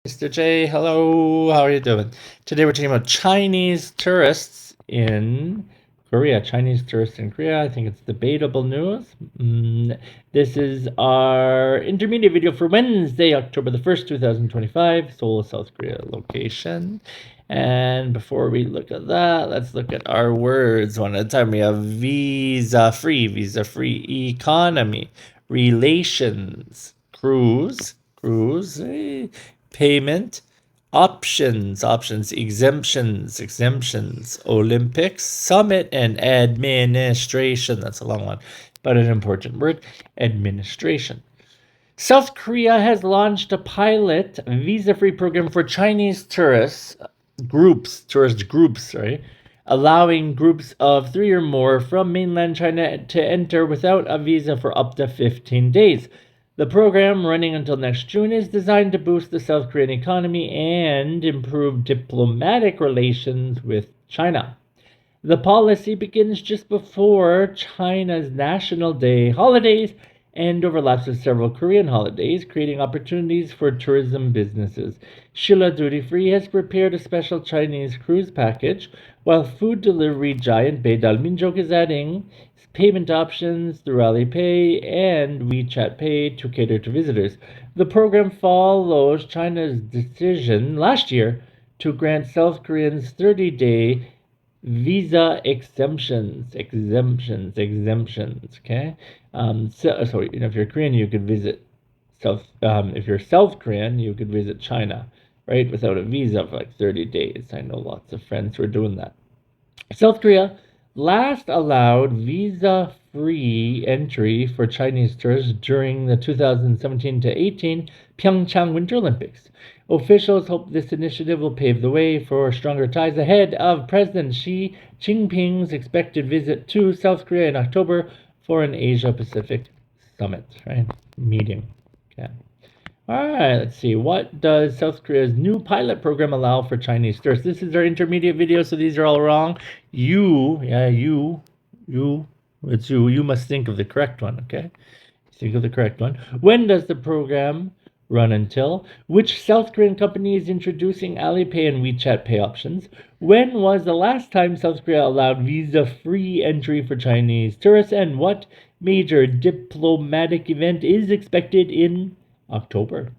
Mr. J, hello, how are you doing? Today we're talking about Chinese tourists in Korea. Chinese tourists in Korea. I think it's debatable news. This is our intermediate video for Wednesday, October the 1st, 2025, Seoul, South Korea location. And before we look at that, let's look at our words one at a time. We have visa-free economy, relations, cruise, payment, options, exemptions, Olympics, summit, and administration. That's a long one, but an important word, administration. South Korea has launched a pilot visa-free program for Chinese tourist groups, allowing groups of 3 or more from mainland China to enter without a visa for up to 15 days. The program, running until next June, is designed to boost the South Korean economy and improve diplomatic relations with China. The policy begins just before China's National Day holidays and overlaps with several Korean holidays, creating opportunities for tourism businesses. Shilla Duty Free has prepared a special Chinese cruise package, while food delivery giant Beidal Minjok is adding payment options through Alipay and WeChat Pay to cater to visitors. The program follows China's decision last year to grant South Koreans 30-day visa exemptions. Okay. So if you're Korean, you could visit if you're South Korean, you could visit China, right, without a visa for like 30 days. I know lots of friends who are doing that. South Korea last allowed visa-free entry for Chinese tourists during the 2017 to 18 Pyeongchang Winter Olympics. Officials hope this initiative will pave the way for stronger ties ahead of President Xi Jinping's expected visit to South Korea in October for an Asia-Pacific summit, right? Meeting. Okay. All right, let's see. What does South Korea's new pilot program allow for Chinese tourists? This is our intermediate video, so these are all wrong. You must think of the correct one, okay? Think of the correct one. When does the program run until? Which South Korean company is introducing Alipay and WeChat Pay options? When was the last time South Korea allowed visa-free entry for Chinese tourists? And what major diplomatic event is expected in October?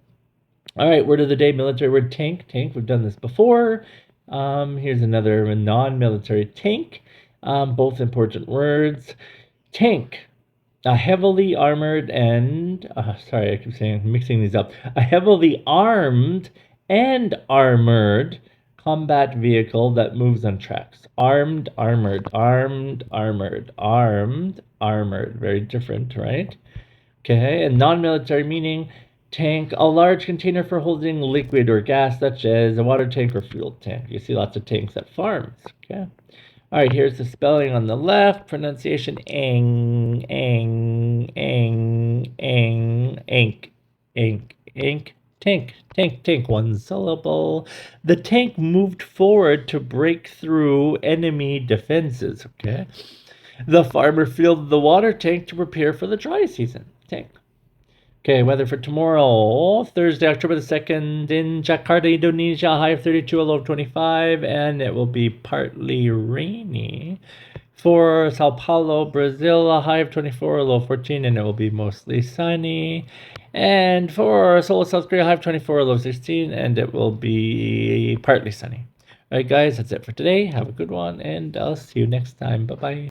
All right, word of the day, military word tank. We've done this before. Here's another non-military tank. Both important words. Tank, a heavily armored and sorry, I keep mixing these up. A heavily armed and armored combat vehicle that moves on tracks. Armed, armored. Very different, right? Okay, and non-military meaning tank, a large container for holding liquid or gas, such as a water tank or fuel tank. You see lots of tanks at farms. Okay. All right, here's the spelling on the left. Pronunciation: ink, tank. One syllable. The tank moved forward to break through enemy defenses. Okay. The farmer filled the water tank to prepare for the dry season. Tank. Okay, weather for tomorrow, Thursday, October the 2nd, in Jakarta, Indonesia, high of 32, a low of 25, and it will be partly rainy. For Sao Paulo, Brazil, a high of 24, a low of 14, and it will be mostly sunny. And for Seoul, South Korea, high of 24, a low of 16, and it will be partly sunny. All right, guys, that's it for today. Have a good one, and I'll see you next time. Bye-bye.